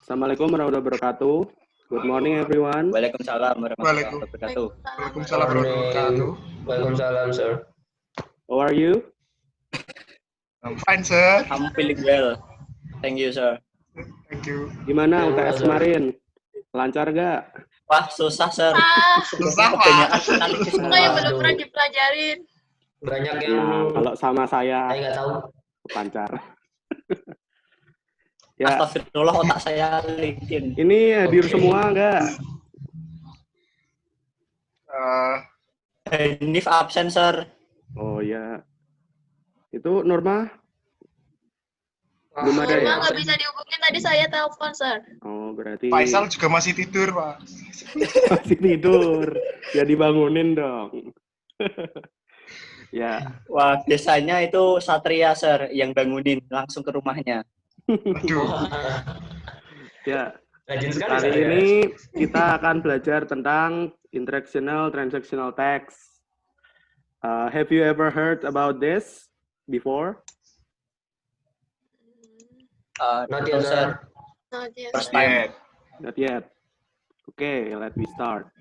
Assalamualaikum warahmatullahi wabarakatuh. Good morning, everyone. Waalaikumsalam warahmatullahi wabarakatuh. Waalaikumsalam warahmatullahi wabarakatuh. Waalaikumsalam, sir. How are you? I'm fine, sir. I'm feeling well. Thank you, sir. Thank you. Gimana Yang UTS mana, kemarin? Lancar gak? Wah, susah, sir. Susah, Pak. Kebanyakan analisis Semua yang semua. belum pernah dipelajarin. Banyak yang Nah, kalau sama saya saya nggak tahu. lancar. Ya, Astagfirullah, otak saya licin. ini hadir Oke. semua enggak? Hanif absen, sir. Oh ya. Itu Norma? Belum ada ya? Norma nggak bisa dihubungin, tadi saya telepon, sir. Oh, berarti Faisal juga masih tidur, Pak. masih tidur. Ya dibangunin dong. Ya, Wah, biasanya itu Satria, sir, yang bangunin langsung ke rumahnya. Aduh. ya. Rajin sekali Kali saya. ini kita akan belajar tentang Interactional Transactional Text. Have you ever heard about this before? Not No, yet, sir. Not yet. First time. Yeah. Not yet. Okay, let me start.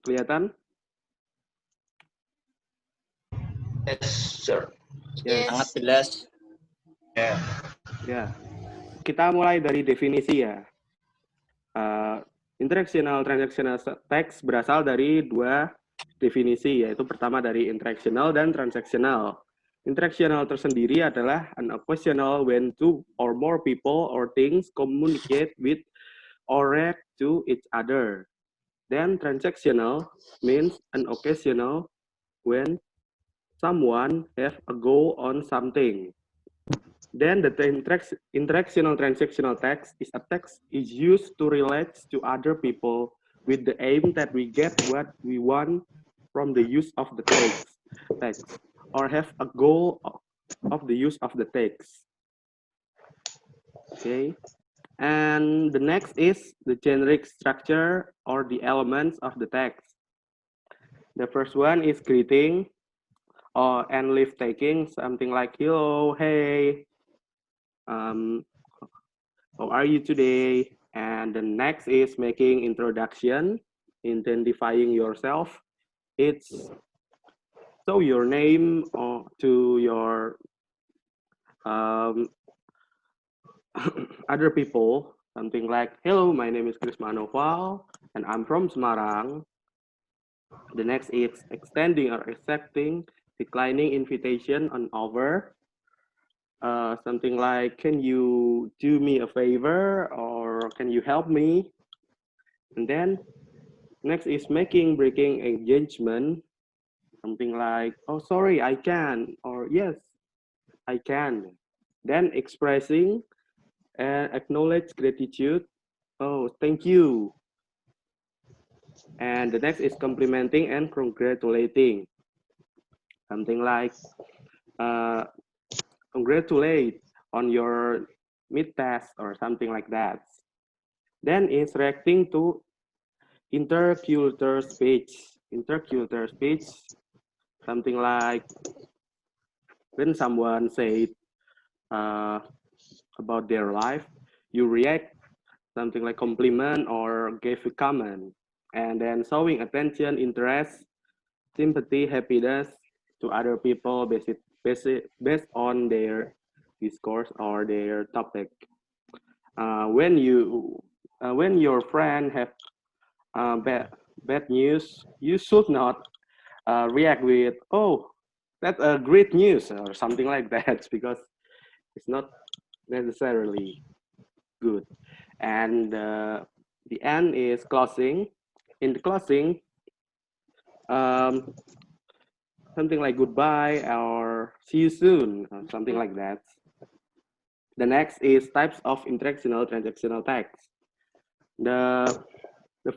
Kelihatan? Yes, sir. Yes. Sangat jelas. Yeah. Ya. Kita mulai dari definisi ya. Interactional Transactional Text berasal dari dua definisi, yaitu pertama dari interactional dan transactional. Interactional tersendiri adalah an occasional when two or more people or things communicate with or react to each other. Then transactional means an occasional when someone have a goal on something. Then the interactional transactional text is a text is used to relate to other people with the aim that we get what we want from the use of the text or have a goal of the use of the text. Okay. And the next is the generic structure or the elements of the text. The first one is greeting and leave taking, something like hello, hey, how are you today? And the next is making introduction, identifying yourself. It's so your name to your other people, something like, hello, my name is Khrisma Naufal, and I'm from Semarang. The next is extending or accepting, declining invitation on over. Something like, can you do me a favor or can you help me? And then next is making breaking engagement, something like, oh, sorry, I can, or yes, I can. Then expressing and acknowledge gratitude, oh, thank you. And the next is complimenting and congratulating, something like, congratulate on your mid-test or something like that. Then is reacting to intercultural speech. Intercultural speech, something like when someone said about their life, you react something like compliment or give a comment. And then showing attention, interest, sympathy, happiness to other people based on their discourse or their topic. When your friend have bad news, you should not react with, oh, that's a great news or something like that, because it's not necessarily good. And the end is closing. In the closing, something like goodbye or see you soon, or something like that. The next is types of interactional transactional text. The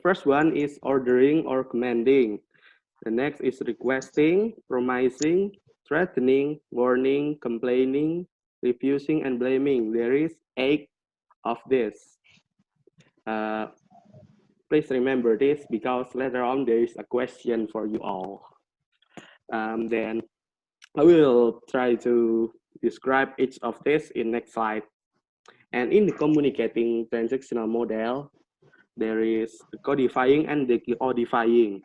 first one is ordering or commanding. The next is requesting, promising, threatening, warning, complaining, refusing, and blaming. There is 8 of this. Please remember this because later on there is a question for you all. Then I will try to describe each of these in next slide. And in the communicating transactional model, there is codifying and decodifying.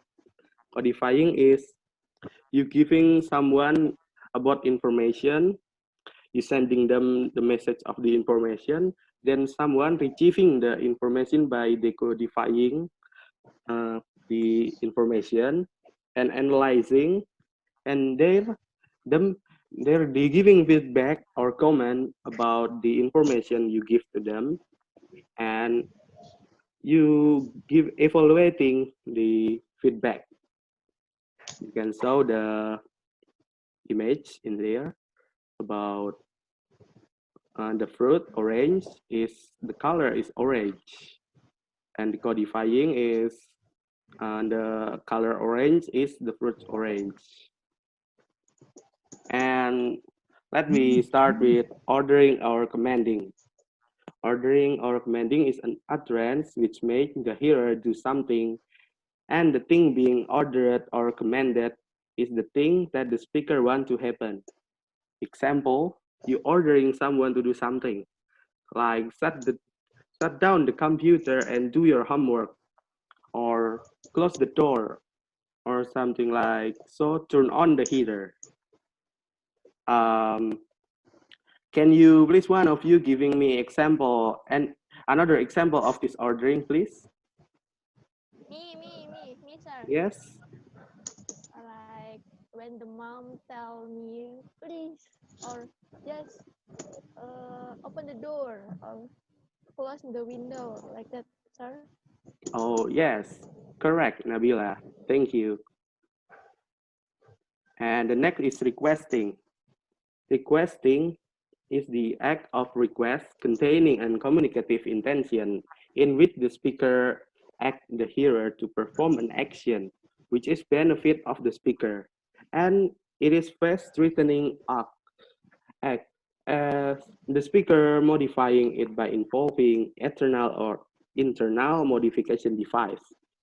Codifying is you giving someone about information, you sending them the message of the information, then someone retrieving the information by decodifying the information and analyzing, and they're giving feedback or comment about the information you give to them, and you give evaluating the feedback. You can show the image in there about the fruit orange is the color is orange, and the codifying is the color orange is the fruit orange. And let me start with ordering or commanding. Ordering or commanding is an utterance which makes the hearer do something, and the thing being ordered or commanded is the thing that the speaker wants to happen. Example, you ordering someone to do something, like shut down the computer and do your homework, or close the door, or something like so turn on the heater. Can you please one of you giving me example and another example of this ordering, please? Me, sir. Yes. Like when the mom tell me, please, or just open the door or close the window, like that, sir. Oh, yes. Correct, Nabila. Thank you. And the next is requesting. Requesting is the act of request containing a communicative intention in which the speaker asks the hearer to perform an action which is benefit of the speaker, and it is first threatening act as the speaker modifying it by involving external or internal modification device.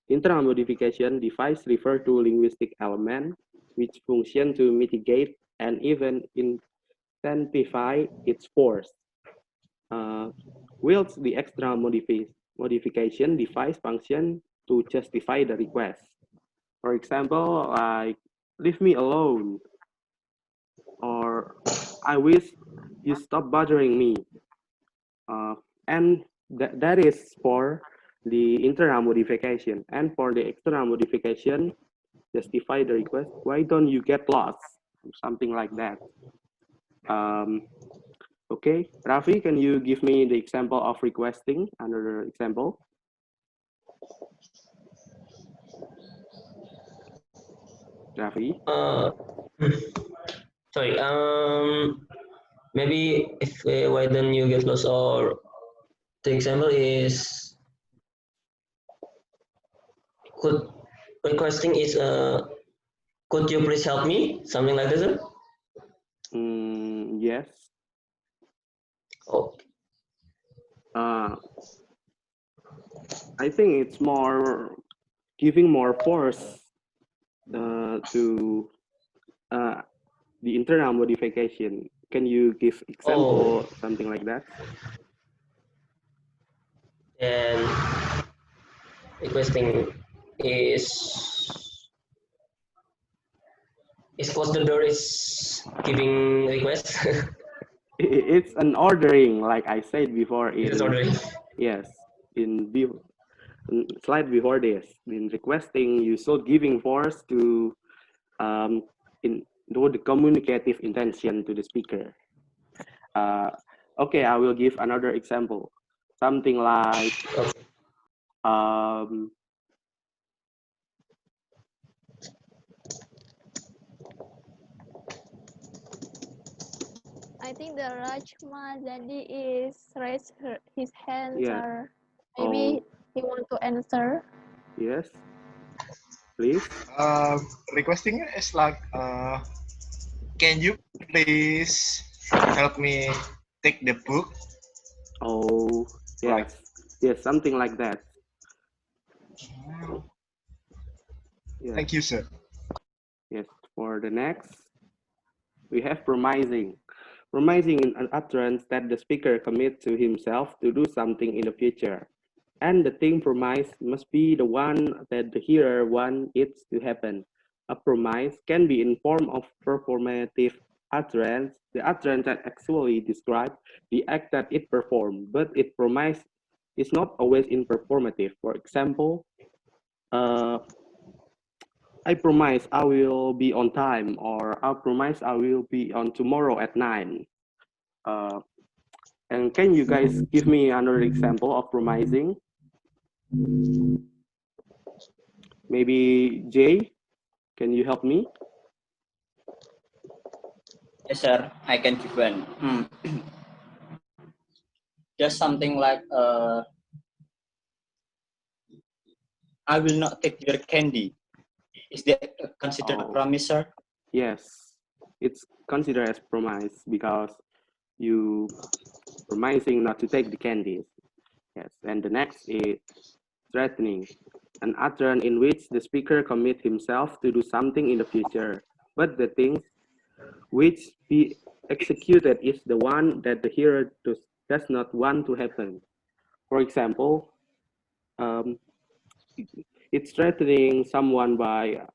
Internal modification device refer to linguistic element which function to mitigate and even intensify its force. Whilst the external modification device function to justify the request. For example, like leave me alone, or I wish you stop bothering me. And that is for the internal modification. And for the external modification, justify the request. Why don't you get lost? Something like that. Okay, Rafi, can you give me the example of requesting? Another example. Rafi. Sorry. Maybe if why don't you get lost, or the example is could requesting is could you please help me, something like that, sir? Yes. Oh, I think it's more giving more force to the internal modification. Can you give example, something like that? and requesting is close the door is giving request. It's an ordering, like I said before. It's ordering. Yes, slide before this. In requesting, you should giving force to do the communicative intention to the speaker. Okay, I will give another example. Something like I think the Rajma Daddy is raise his hand, yeah. sir. Maybe he want to answer. Yes, please. Requesting is like, can you please help me take the book? Oh, yes. Like, yes, something like that. Yes. Thank you, sir. Yes, for the next, we have promising. promising an utterance that the speaker commits to himself to do something in the future. And the thing promised must be the one that the hearer wants it to happen. A promise can be in form of performative utterance, the utterance that actually describes the act that it performed, but its promise is not always in performative. For example, I promise I will be on time, or I promise I will be on tomorrow at 9. Uh, and can you guys give me another example of promising? Maybe Jay, can you help me? Yes, sir. I can give one. Just something like, I will not take your candy. Is that considered a promise, sir? Yes, it's considered as promise because you promising not to take the candies. Yes, and the next is threatening, an utterance in which the speaker commits himself to do something in the future, but the thing which be executed is the one that the hearer does not want to happen. For example, um, it's threatening someone by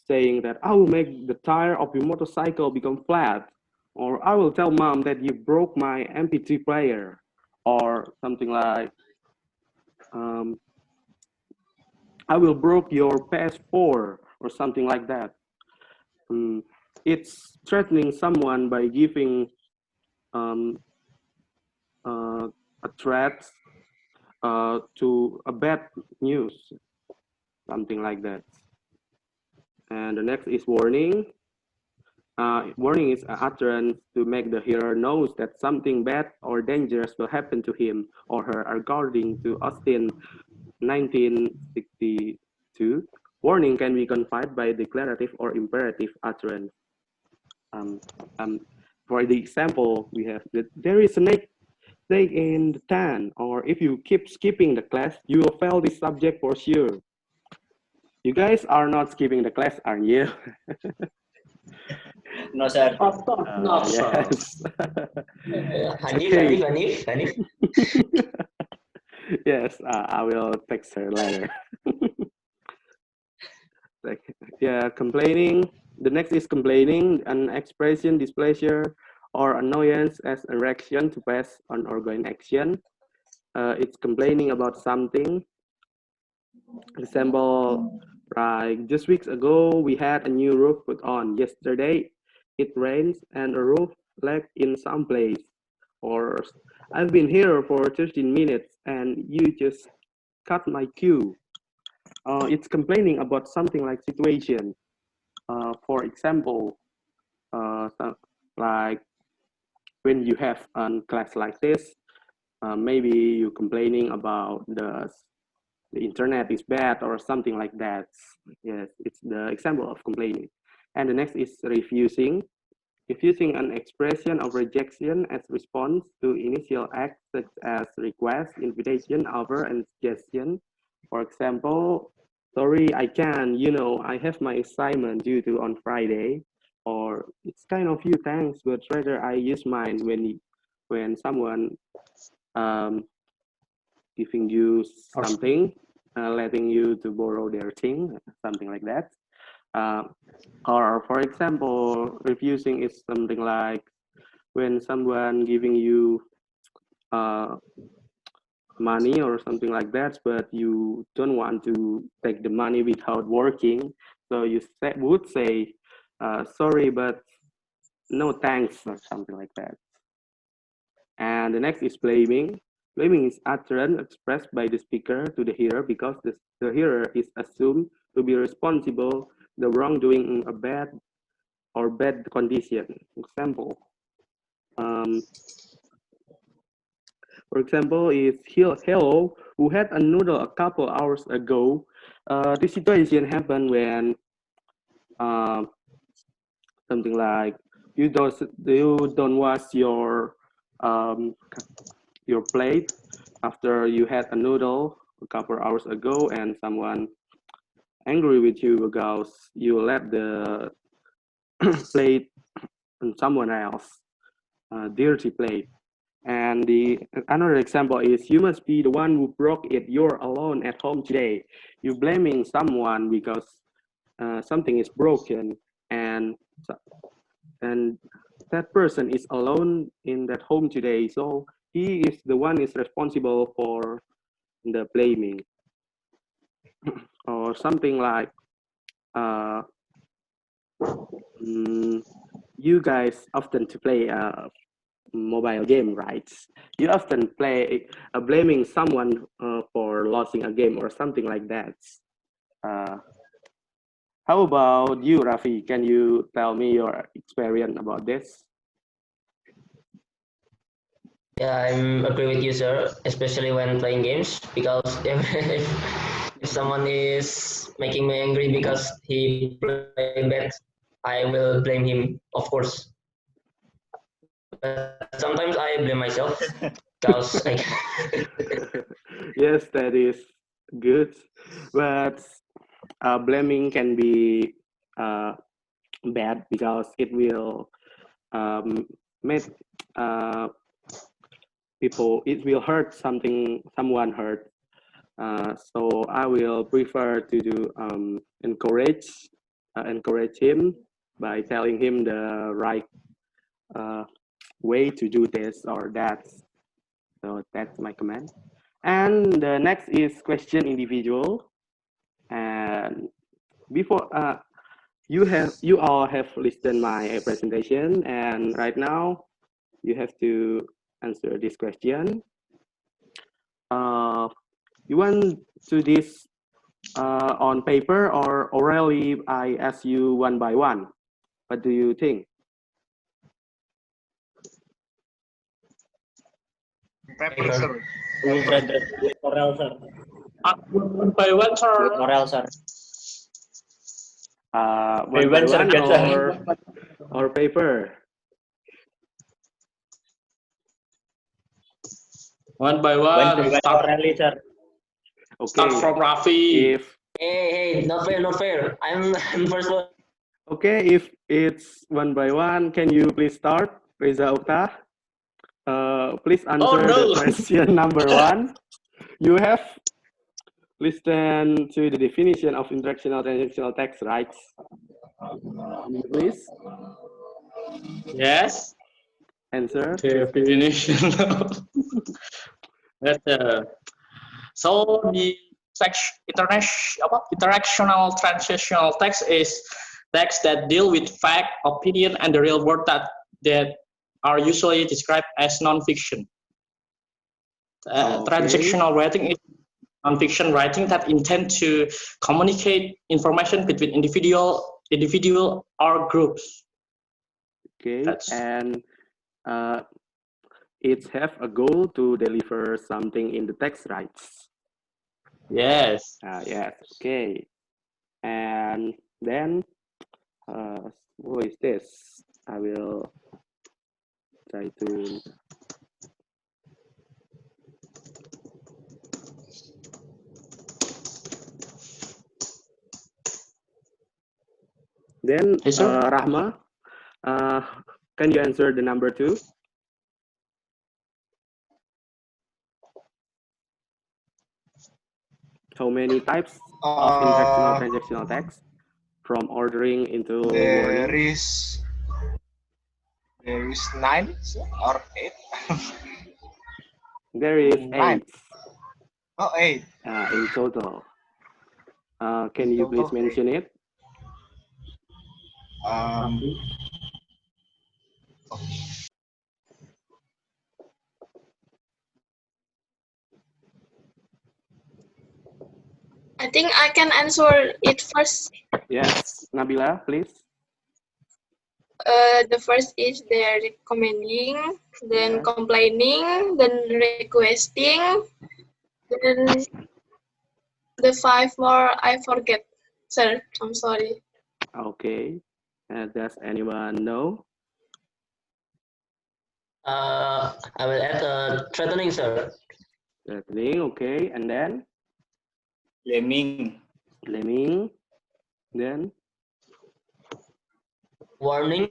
saying that I will make the tire of your motorcycle become flat, or I will tell mom that you broke my MP3 player, or something like, I will broke your PS4, or something like that. It's threatening someone by giving um, a threat to a bad news, something like that. And the next is warning. Warning is an utterance to make the hearer knows that something bad or dangerous will happen to him or her. According to Austin, 1962, warning can be conveyed by declarative or imperative utterance. For the example, we have that there is a snake in the tan, or if you keep skipping the class, you will fail this subject for sure. You guys are not skipping the class, aren't you? No, sir. Of course not, sir. Yes. Hanif, Okay. Hanif. Yes, I will text her later. Yeah, complaining. The next is complaining, an expression, displeasure, or annoyance as a reaction to pass on ongoing action. It's complaining about something. Example, like just weeks ago, we had a new roof put on. Yesterday, it rains and a roof leaked in some place. Or I've been here for 13 minutes and you just cut my queue. It's complaining about something like situation. For example, like when you have a class like this, maybe you're complaining about the internet is bad or something like that. Yes, it's the example of complaining. And the next is refusing. Refusing an expression of rejection as response to initial acts such as request, invitation, offer, and suggestion. For example, sorry, I can't, I have my assignment due to on Friday, or it's kind of you, thanks, but rather I use mine when someone giving you something, letting you to borrow their thing, something like that. Or for example, refusing is something like when someone giving you money or something like that, but you don't want to take the money without working. So you would say, sorry, but no thanks, or something like that. And the next is blaming. Blaming is utterance expressed by the speaker to the hearer because the hearer is assumed to be responsible the wrongdoing in a bad condition. For example, is Hello, who had a noodle a couple hours ago. This situation happened when something like you don't wash your plate after you had a noodle a couple hours ago, and someone angry with you because you let the plate on someone else. dirty plate. And another example is, you must be the one who broke it. You're alone at home today. You're blaming someone because something is broken, and and that person is alone in that home today. So he is the one is responsible for the blaming, or something like, uh, you guys often to play mobile game, right? You often play blaming someone for losing a game or something like that. Uh, how about you, Rafi? Can you tell me your experience about this? Yeah, I'm agree with you, sir. Especially when playing games, because if someone is making me angry because he play bad, I will blame him, of course. But sometimes I blame myself because I. Yes, that is good, but blaming can be uh, bad because it will make uh, people, it will hurt someone hurt. So I will prefer to do encourage him by telling him the right uh, way to do this or that. So that's my comment. And the next is question individual. And before you all have listened my presentation, and right now you have to answer this question. You want to this on paper or orally? I ask you one by one. What do you think? Paper, sir. We will try that with oral, sir. One by one, With sir. oral, sir. One by sir, one can, sir. or paper? One by When one. start orally, sir. Start Okay. from Rafi. If Hey, not fair, not fair. I'm first one. okay, if it's one by one, can you please start, Reza Okta? Please Oh answer the no. question number one. You have listened to the definition of interactional transactional text, right? Can you please Yes. answer? Definition. That's so the interactional transactional text is text that deal with fact, opinion, and the real world that are usually described as non-fiction. Okay. Transactional writing is non-fiction writing that intend to communicate information between individual or groups. Okay, That's and it have a goal to deliver something in the text, right? yes. Yes. Okay, and then what is this? I will try to. Then Yes, sir. Rahma, can you answer the number two? How many types of interactional transactional text, from ordering into There warning? is 9 or 8. There is 9. 8 Oh, 8. in total. Can you please mention it? Um, I think I can answer it first. Yes, Nabila, please. The first is they're recommending, then Yes. complaining, then requesting, then the 5 more I forget. Sir, I'm sorry. Okay. Does anyone know? I will add threatening, sir. Threatening, okay. And then Blaming. blaming. Then Warning,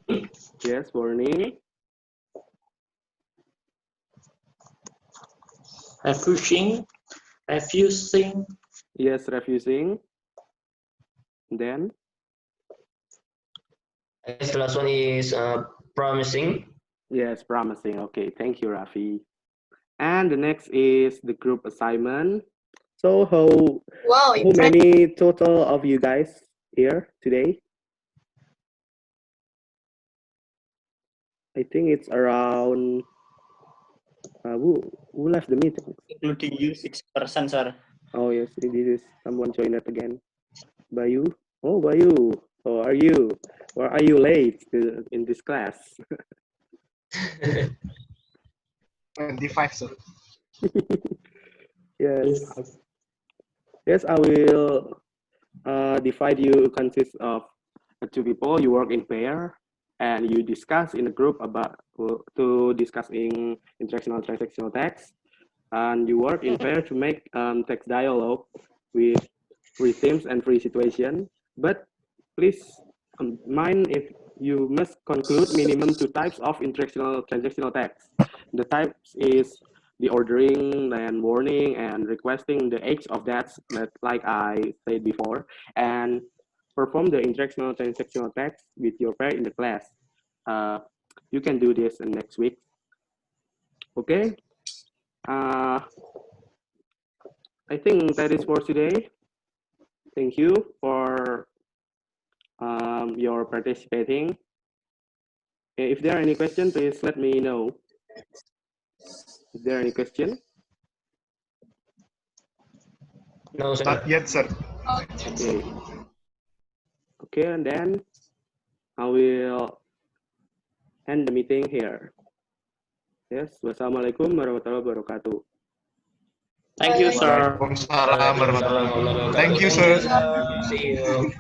yes, warning. refusing. Yes, refusing. Then, I guess the last one is promising. yes, promising. Okay, thank you, Rafi. And the next is the group assignment. So Wow, how many total of you guys here today? I think it's around who left the meeting? Including you, 6%, sir. Oh yes, this is someone joined it again. Bayu. Oh Bayu, how are you? Why are you late in this class? 25, sir. Yes. Yes, I will divide you consist of two people. You work in pair and you discuss in a group about to discuss in interactional transactional text, and you work in pair to make text dialogue with free themes and free situation. But please mind if you must conclude minimum 2 types of interactional transactional text. The types is the ordering and warning and requesting the age of that, like I said before, and perform the interactional transactional text with your pair in the class. You can do this next week. Okay. I think that is for today. Thank you for your participating. If there are any questions, please let me know. Is there any question? No, sir. Not yet, sir. Okay. Okay, and then I will end the meeting here. Yes, wassalamualaikum warahmatullahi wabarakatuh. Thank you, sir. Waalaikumsalam warahmatullahi wabarakatuh. Thank you, sir. See you.